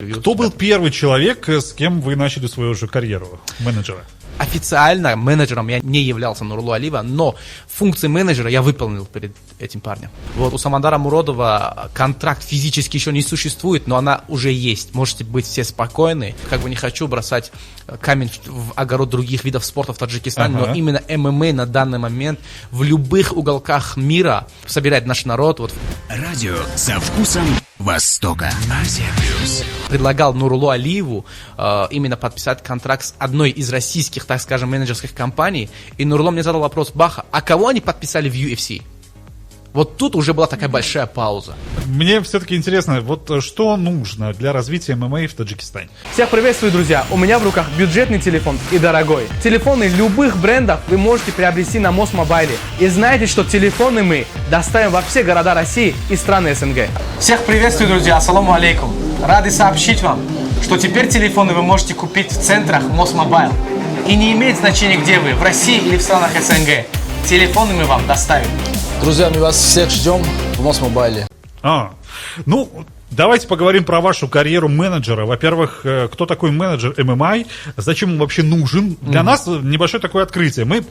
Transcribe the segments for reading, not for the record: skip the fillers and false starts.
Кто был первый человек, с кем вы начали свою же карьеру менеджера? Официально менеджером я не являлся Нурлу Алиева, но функции менеджера я выполнил перед этим парнем. Вот у Самандара Муродова контракт физически еще не существует, но она уже есть. Можете быть все спокойны. Как бы не хочу бросать камень в огород других видов спорта в Таджикистане, но именно ММА на данный момент в любых уголках мира собирает наш народ. Вот. Радио со вкусом Востока. Азия Плюс. Предлагал Нурлу Алиеву именно подписать контракт с одной из российских, так скажем, менеджерских компаний. И Нурло мне задал вопрос: Баха, а кого они подписали в UFC? Вот тут уже была такая большая пауза. Мне все-таки интересно, вот что нужно для развития ММА в Таджикистане? Всех приветствую, друзья! У меня в руках бюджетный телефон и дорогой. Телефоны любых брендов вы можете приобрести на Мосмобайле. И знаете, что телефоны мы доставим во все города России и страны СНГ. Всех приветствую, друзья! Ассаламу алейкум! Рады сообщить вам, что теперь телефоны вы можете купить в центрах Мосмобайл. И не имеет значения, где вы, в России или в странах СНГ. Телефоны мы вам доставим. Друзья, мы вас всех ждем в Мосмобайле. Давайте поговорим про вашу карьеру менеджера. Во-первых, кто такой менеджер ММА, зачем он вообще нужен? Для нас небольшое такое открытие. Мы,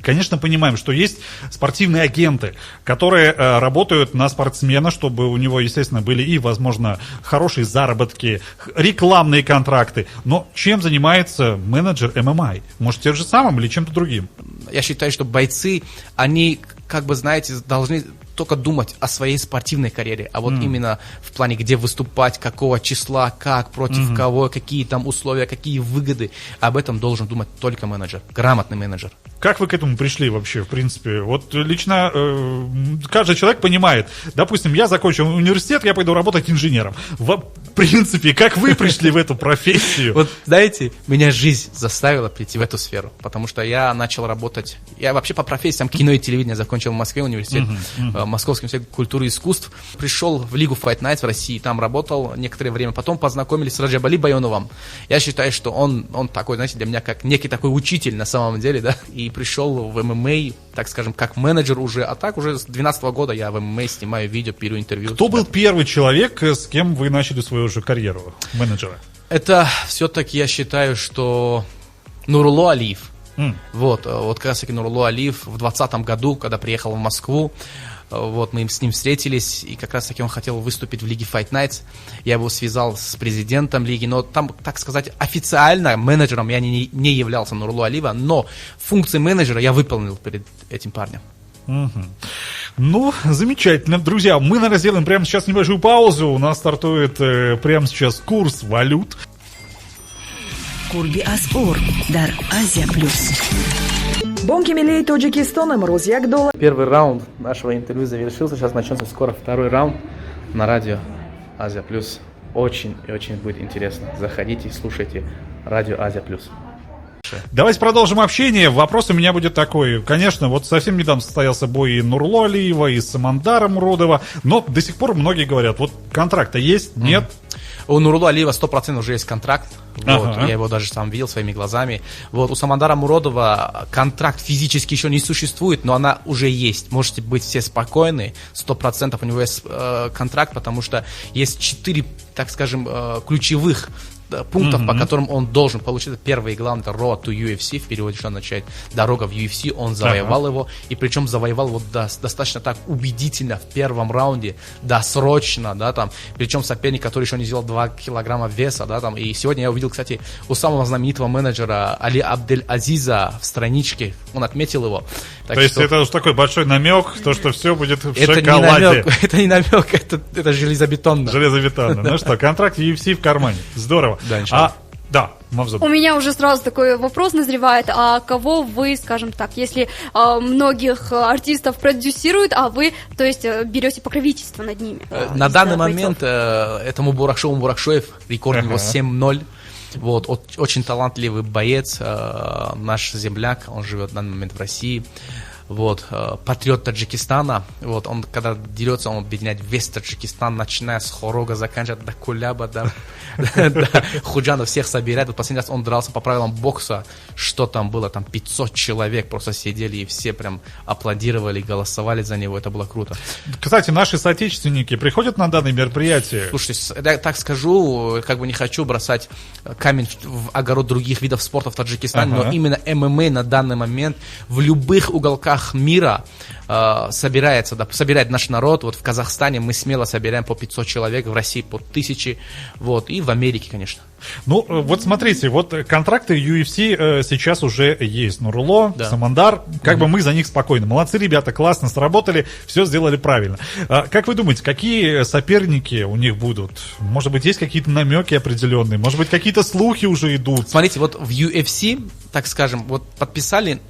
конечно, понимаем, что есть спортивные агенты, которые работают на спортсмена, чтобы у него, естественно, были и, возможно, хорошие заработки, рекламные контракты. Но чем занимается менеджер ММА? Может, тем же самым или чем-то другим? Я считаю, что бойцы, они, как бы, знаете, должны только думать о своей спортивной карьере, а вот именно в плане, где выступать, какого числа, как, против кого, какие там условия, какие выгоды, об этом должен думать только менеджер, грамотный менеджер. Как вы к этому пришли вообще, в принципе? Вот лично каждый человек понимает, допустим, я закончил университет, я пойду работать инженером. В принципе, как вы пришли в эту профессию? Вот, знаете, меня жизнь заставила прийти в эту сферу, потому что я начал работать, я вообще по профессиям кино и телевидение закончил в Москве университет, Московский институт культуры и искусств, пришел в Лигу Fight Nights в России, там работал некоторое время, потом познакомились с Раджабали Байоновым. Я считаю, что он такой, знаете, для меня как некий такой учитель на самом деле, да, и пришел в ММА, так скажем, как менеджер уже, а так уже с 2012 года я в ММА снимаю видео, беру интервью. Кто был первый человек, с кем вы начали свою же карьеру менеджера? Это все-таки, я считаю, что Нурлу Алиев. Вот как раз таки Нурлу Алиев в 2020 году, когда приехал в Москву, вот мы с ним встретились, и как раз таки он хотел выступить в Лиге Fight Nights. Я его связал с президентом лиги, но там, так сказать, официально менеджером я не являлся Нурлу Алиева, но функции менеджера я выполнил перед этим парнем. Ну, замечательно. Друзья, мы, наверное, сделаем прямо сейчас небольшую паузу. У нас стартует прямо сейчас курс валют. Курби Аспор, Дар Азия Плюс. Бонки милей Таджикистана, Морозьяк Дола. Первый раунд нашего интервью завершился. Сейчас начнется скоро второй раунд на радио Азия Плюс. Очень и очень будет интересно. Заходите, слушайте радио Азия Плюс. Давайте продолжим общение. Вопрос у меня будет такой. Конечно, вот совсем недавно состоялся бой и Нурлу Алиева, и Самандара Муродова, но до сих пор многие говорят, вот контракт-то есть, нет? У Нурлу Алиева 100% уже есть контракт. Вот, я его даже сам видел своими глазами. Вот, у Самандара Муродова контракт физически еще не существует, но она уже есть. Можете быть все спокойны. 100% у него есть контракт, потому что есть 4, так скажем, ключевых пунктов, по которым он должен получить. Первый и главный — это Road to UFC, в переводе что означает дорога в UFC. Он завоевал его, и причем завоевал его достаточно так убедительно в первом раунде, досрочно, да, там, причем соперник, который еще не сделал 2 килограмма веса, да, там, и сегодня я увидел, кстати, у самого знаменитого менеджера Али Абдель-Азиза в страничке, он отметил его. Так то есть это уж такой большой намек, то, что все будет в это шоколаде. Это не намек, это железобетонно. Железобетонно. Ну что, контракт UFC в кармане. Здорово. Да, Мавзуд. У меня уже сразу такой вопрос назревает. А кого вы, скажем так, если многих артистов продюсируют, а вы, то есть, берете покровительство над ними? На данный момент это Мубуракшоев, рекорд у него 7-0. Вот, очень талантливый боец, наш земляк, он живет в данный момент в России. вот, патриот Таджикистана, вот, он, когда дерется, он объединяет весь Таджикистан, начиная с Хорога, заканчивая до Куляба, до Худжана, всех собирает. Вот последний раз он дрался по правилам бокса, что там было, там 500 человек просто сидели и все прям аплодировали, голосовали за него, это было круто. Кстати, наши соотечественники приходят на данное мероприятие? Слушайте, я так скажу, как бы не хочу бросать камень в огород других видов спорта в Таджикистане, но именно ММА на данный момент в любых уголках мира собирает наш народ. Вот в Казахстане мы смело собираем по 500 человек, в России по 1000, вот, и в Америке, конечно. Ну, вот смотрите, вот контракты UFC сейчас уже есть. Нурулло, да. Самандар, как бы мы за них спокойны. Молодцы ребята, классно сработали, все сделали правильно. Как вы думаете, какие соперники у них будут? Может быть, есть какие-то намеки определенные? Может быть, какие-то слухи уже идут? Смотрите, вот в UFC, так скажем, вот подписали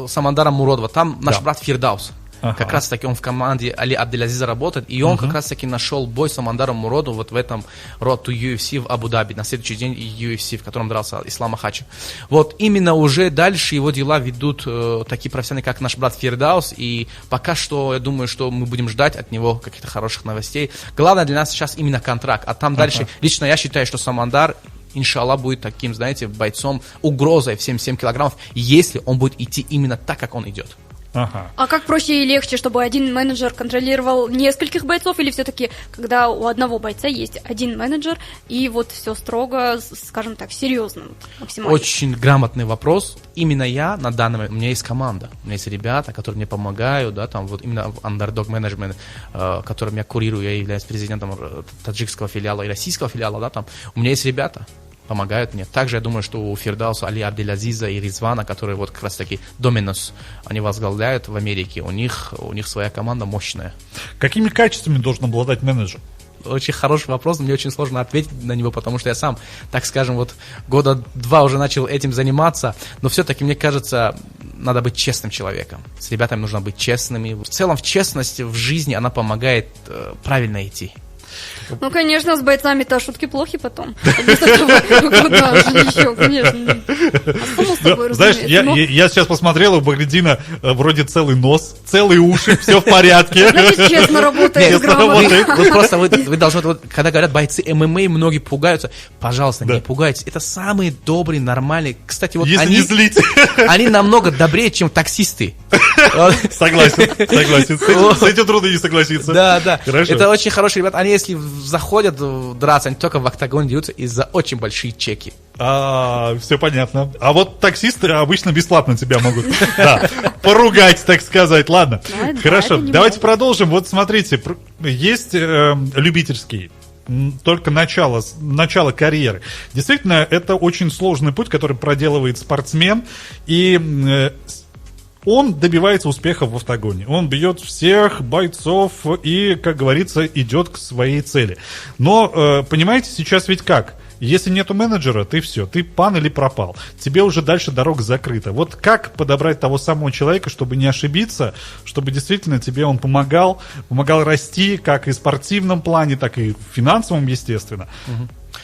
Самандара Муродова, там наш брат Фирдаус. Как раз таки он в команде Али Абделазиза работает, и он как раз таки нашел бой с Самандаром Муродовым вот в этом Road to UFC в Абу-Даби, на следующий день UFC, в котором дрался Ислам Махачев. Вот именно уже дальше его дела ведут такие профессионалы, как наш брат Фирдаус, и пока что я думаю, что мы будем ждать от него каких-то хороших новостей. Главное для нас сейчас именно контракт, а там дальше, лично я считаю, что Самандар, иншаллах, будет таким, знаете, бойцом, угрозой в 77 килограммов, если он будет идти именно так, как он идет. А как проще и легче, чтобы один менеджер контролировал нескольких бойцов, или все-таки, когда у одного бойца есть один менеджер, и вот все строго, скажем так, серьезно, максимально? Очень грамотный вопрос. Именно я на данный момент, у меня есть команда, у меня есть ребята, которые мне помогают, да, там вот именно в Underdog Management, которым я курирую, я являюсь президентом таджикского филиала и российского филиала, да, там, у меня есть ребята, помогают мне. Также я думаю, что у Фирдауса, Али Абделазиза и Ризвана, которые вот как раз таки Доминус, они возглавляют в Америке, у них своя команда мощная. Какими качествами должен обладать менеджер? Очень хороший вопрос, мне очень сложно ответить на него, потому что я сам, так скажем, вот года 2 уже начал этим заниматься, но все-таки, мне кажется, надо быть честным человеком. С ребятами нужно быть честными. В целом, честность в жизни, она помогает правильно идти. Ну, конечно, с бойцами-то шутки плохи потом. Куда же еще, конечно. Знаешь, я сейчас посмотрел, у Багридина вроде целый нос, целые уши, все в порядке. Значит, честно работает, грамотно. Вы просто, вы должны, когда говорят бойцы ММА, многие пугаются. Пожалуйста, не пугайтесь. Это самые добрые, нормальные. Кстати, вот если не злить. Они намного добрее, чем таксисты. Согласен. С этим трудно не согласиться. Да. Это очень хорошие ребята. Они, если заходят драться, они только в октагоне дерутся из-за очень большие чеки. Все понятно. А вот таксисты обычно бесплатно тебя могут поругать, так сказать. Ладно, хорошо, давайте продолжим. Вот смотрите, есть любительский, только начало карьеры. Действительно, это очень сложный путь, который проделывает спортсмен, и он добивается успеха в октагоне. Он бьет всех бойцов и, как говорится, идет к своей цели. Но, понимаете, сейчас ведь как? Если нету менеджера, ты все, ты пан или пропал. Тебе уже дальше дорога закрыта. Вот как подобрать того самого человека, чтобы не ошибиться, чтобы действительно тебе он помогал расти, как и в спортивном плане, так и в финансовом, естественно.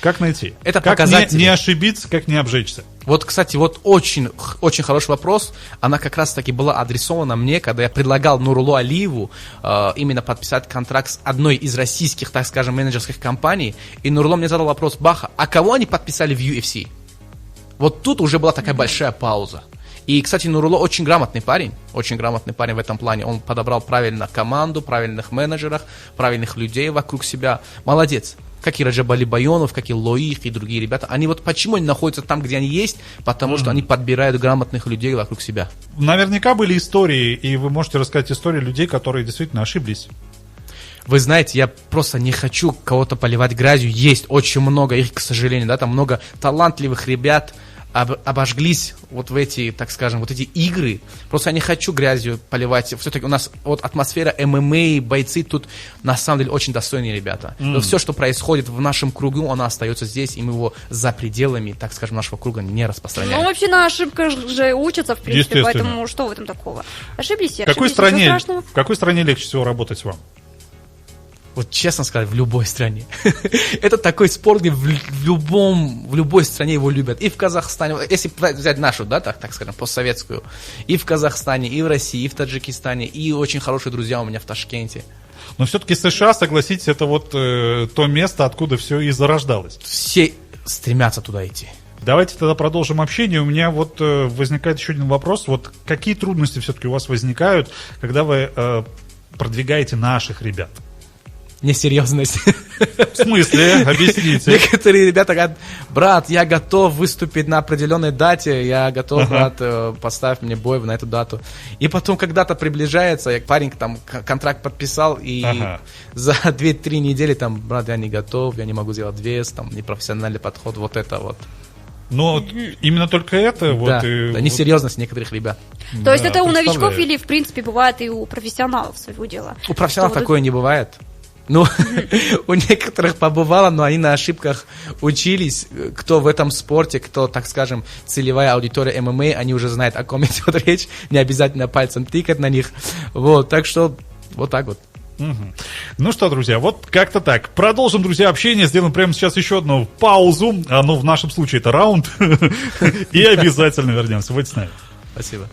Как найти? Это как показатели. Не ошибиться, как не обжечься? Вот, кстати, вот очень, очень хороший вопрос. Она как раз-таки была адресована мне, когда я предлагал Нурулло Алиеву именно подписать контракт с одной из российских, так скажем, менеджерских компаний. И Нурулло мне задал вопрос: Баха, а кого они подписали в UFC? Вот тут уже была такая большая пауза. И, кстати, Нурулло очень грамотный парень в этом плане. Он подобрал правильно команду, правильных менеджеров, правильных людей вокруг себя. Молодец. Как и Раджаб Али Байонов, как и Лоих и другие ребята. Они вот почему они находятся там, где они есть? Потому что они подбирают грамотных людей вокруг себя. Наверняка были истории, и вы можете рассказать истории людей, которые действительно ошиблись. Вы знаете, я просто не хочу кого-то поливать грязью. Есть очень много их, к сожалению, да, там много талантливых ребят обожглись вот в эти, так скажем, вот эти игры. Просто я не хочу грязью поливать. Все-таки у нас вот атмосфера ММА, бойцы тут на самом деле очень достойные ребята. Но все, что происходит в нашем кругу, оно остается здесь, и мы его за пределами, так скажем, нашего круга не распространяем. Ну, вообще на ошибках же учатся, в принципе, поэтому что в этом такого? Ошиблись и ошиблись, ничего страшного. В какой стране легче всего работать вам? Вот честно сказать, в любой стране. Это такой спорт, где в любой стране его любят. И в Казахстане, если взять нашу, да, так скажем, постсоветскую, и в Казахстане, и в России, и в Таджикистане, и очень хорошие друзья у меня в Ташкенте. Но все-таки США, согласитесь, это вот то место, откуда все и зарождалось. Все стремятся туда идти. Давайте тогда продолжим общение. У меня вот возникает еще один вопрос. Вот какие трудности все-таки у вас возникают, когда вы продвигаете наших ребят? Несерьезность. В смысле? Объясните. Некоторые ребята говорят: брат, я готов выступить на определенной дате, я готов, брат, поставь мне бой на эту дату. И потом когда-то приближается, парень там контракт подписал, и за 2-3 недели там: брат, я не готов, я не могу сделать вес, там непрофессиональный подход, вот это вот. Но именно только это? Да, вот, и, да, несерьезность некоторых ребят. То есть это у новичков или, в принципе, бывает и у профессионалов своего дела? У профессионалов такое не бывает. Ну, у некоторых побывало, но они на ошибках учились. Кто в этом спорте, кто, так скажем, целевая аудитория ММА, они уже знают, о ком идет речь. Не обязательно пальцем тыкать на них. Вот, так что вот так вот. Ну что, друзья, вот как-то так. Продолжим, друзья, общение. Сделаем прямо сейчас еще одну паузу. Ну, в нашем случае это раунд. И обязательно вернемся. Будьте с нами. Спасибо.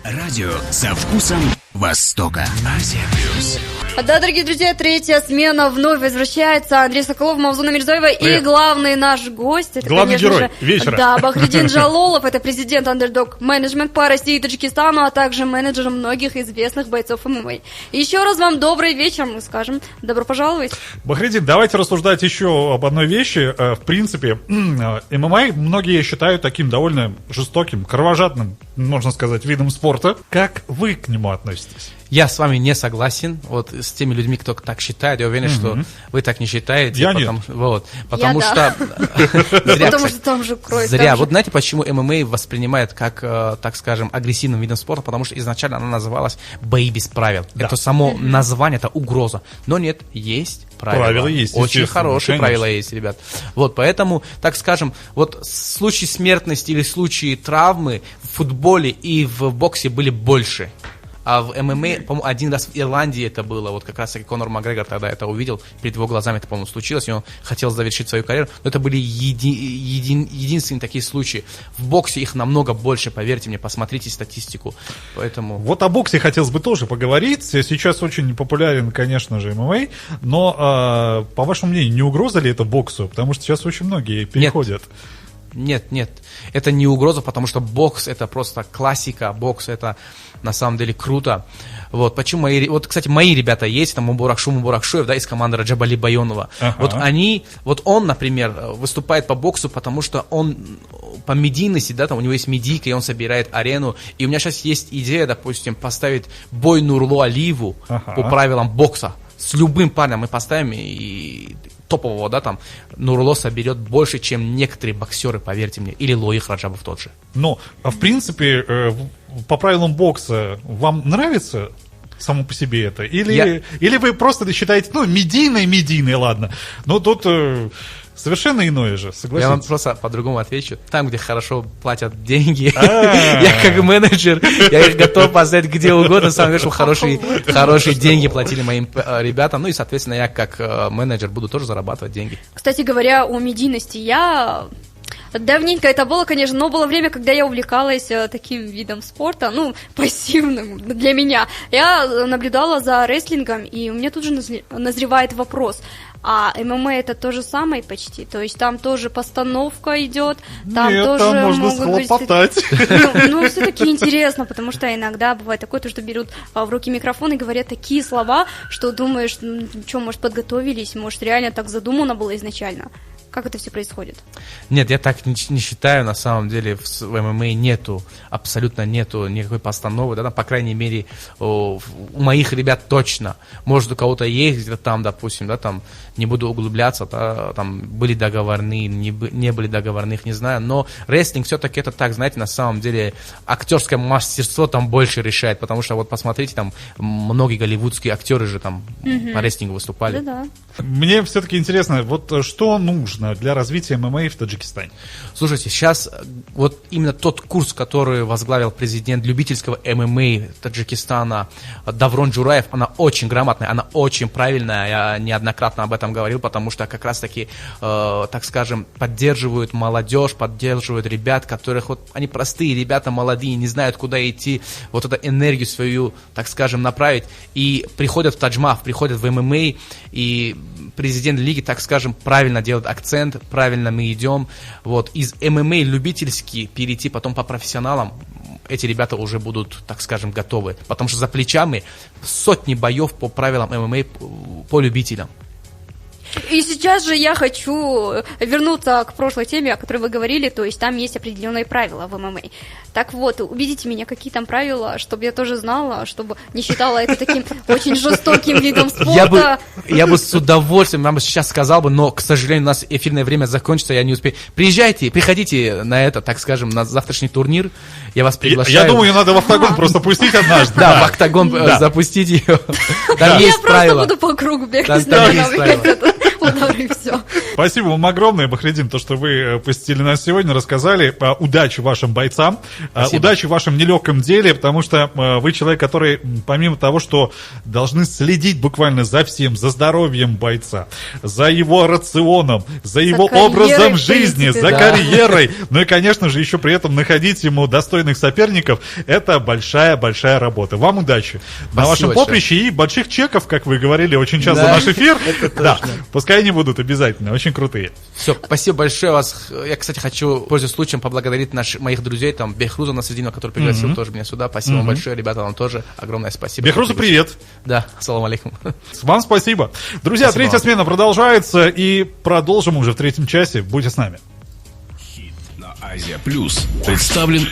Радио со вкусом Востока. Азия Плюс. Да, дорогие друзья, третья смена вновь возвращается. Андрей Соколов, Мавзуна Мирзоева и главный наш гость. Это, главный конечно герой же, вечера. Да, Бахридин Джалолов, это президент Underdog Management по России и Таджикистану, а также менеджер многих известных бойцов ММА. И еще раз вам добрый вечер, мы скажем. Добро пожаловать. Бахридин, давайте рассуждать еще об одной вещи. В принципе, ММА многие считают таким довольно жестоким, кровожадным, можно сказать, видом спорта. Как вы к нему относитесь? Я с вами не согласен, вот с теми людьми, кто так считает. Я уверен, что вы так не считаете. Я потому, нет. Вот, потому Я что... Зря, Потому что там же кровь. зря. Вот знаете, почему ММА воспринимает как, так скажем, агрессивным видом спорта? Потому что изначально она называлась «Бои без правил». Да. Это само название, это угроза. Но нет, есть правила. Правила есть, Очень естественно, хорошие конечно. правила есть, ребят. Вот, поэтому, так скажем, вот случаи смертности или случаи травмы в футболе и в боксе были больше. А в ММА, по-моему, один раз в Ирландии это было, вот как раз таки Конор Макгрегор тогда это увидел, перед его глазами это, по-моему, случилось, и он хотел завершить свою карьеру, но это были единственные такие случаи. В боксе их намного больше, поверьте мне, посмотрите статистику, поэтому... Вот о боксе хотелось бы тоже поговорить. Сейчас очень популярен, конечно же, ММА, но, по вашему мнению, не угроза ли это боксу? Потому что сейчас очень многие переходят. Нет, это не угроза, потому что бокс это просто классика, бокс это на самом деле круто. Вот, почему вот, кстати, мои ребята есть, там Мубаракшуев, да, из команды Раджаба Алибайонова. Вот он, например, выступает по боксу, потому что он по медийности, да, там у него есть медийка, и он собирает арену. И у меня сейчас есть идея, допустим, поставить бой Нурло Алиеву по правилам бокса. С любым парнем мы поставим, и топового, да, там, Нурло соберет больше, чем некоторые боксеры, поверьте мне, или Лоих Раджабов тот же. Но, в принципе, по правилам бокса вам нравится само по себе это? Или вы просто считаете, ну, медийное, ладно. Но тут совершенно иное же, согласитесь. Я вам просто по-другому отвечу. Там, где хорошо платят деньги, я как менеджер, я их готов поставить где угодно, самое главное, чтобы хорошие деньги платили моим ребятам. Ну и, соответственно, я как менеджер буду тоже зарабатывать деньги. Кстати говоря, о медийности, давненько это было, конечно, но было время, когда я увлекалась таким видом спорта, ну, пассивным для меня. Я наблюдала за рестлингом, и у меня тут же назревает вопрос. А ММА это то же самое почти, то есть там тоже постановка идет, там нет, тоже там можно схлопотать. Ну, все-таки интересно, потому что иногда бывает такое, то, что берут в руки микрофон и говорят такие слова, что думаешь, что, может, подготовились, может, реально так задумано было изначально. Как это все происходит? Нет, я так не считаю, на самом деле в ММА абсолютно нету никакой постановы, да, по крайней мере, у моих ребят точно. Может, у кого-то есть где-то там, допустим, да, там, не буду углубляться, да, там, были договорные, не были договорных, не знаю, но рестлинг все-таки это так, знаете, на самом деле, актерское мастерство там больше решает, потому что, вот, посмотрите, там, многие голливудские актеры же там по рестлингу выступали. Да-да. Мне все-таки интересно, вот что нужно нужно для развития ММА в Таджикистане? Слушайте, сейчас вот именно тот курс, который возглавил президент любительского ММА Таджикистана Даврон Джураев, она очень грамотная, она очень правильная, я неоднократно об этом говорил, потому что как раз-таки, так скажем, поддерживают молодежь, поддерживают ребят, которых вот, они простые ребята, молодые, не знают, куда идти, вот эту энергию свою, так скажем, направить, и приходят в Таджмах, приходят в ММА, и президент лиги, так скажем, правильно делает акцент, правильно мы идем, вот, из ММА любительски перейти потом по профессионалам, эти ребята уже будут, так скажем, готовы, потому что за плечами сотни боев по правилам ММА по любителям. И сейчас же я хочу вернуться к прошлой теме, о которой вы говорили, то есть там есть определенные правила в ММА. Так вот, убедите меня, какие там правила, чтобы я тоже знала, чтобы не считала это таким очень жестоким видом спорта. Я бы с удовольствием вам сейчас сказал бы, но, к сожалению, у нас эфирное время закончится, я не успею. Приходите на это, так скажем, на завтрашний турнир, я вас приглашаю. Я думаю, ее надо в октагон просто пустить однажды. Да, в октагон запустить ее. Там есть правила. Я просто буду по кругу бегать, наверное, удары, все. Спасибо вам огромное, Бахридин, то, что вы посетили нас сегодня, рассказали. Удачи вашим бойцам, спасибо. Удачи в вашем нелегком деле, потому что вы человек, который, помимо того, что должны следить буквально за всем, за здоровьем бойца, за его рационом, за его образом жизни, за карьерой, ну и, конечно же, еще при этом находить ему достойных соперников, это большая-большая работа. Вам удачи на вашем поприще и больших чеков, как вы говорили очень часто в наш эфир. Да, пускай они будут обязательно, очень крутые. Все, спасибо большое вас. Я, кстати, хочу, пользуясь случаем, поблагодарить моих друзей, там, Бехруза Насреддинова, который пригласил тоже меня сюда. Спасибо вам большое, ребята, вам тоже огромное спасибо. Бехруза, привет. Да, ассаламу алейкум. Вам спасибо. Друзья, спасибо третья смена продолжается, и продолжим уже в третьем часе. Будьте с нами. Хит на Азия Плюс представлен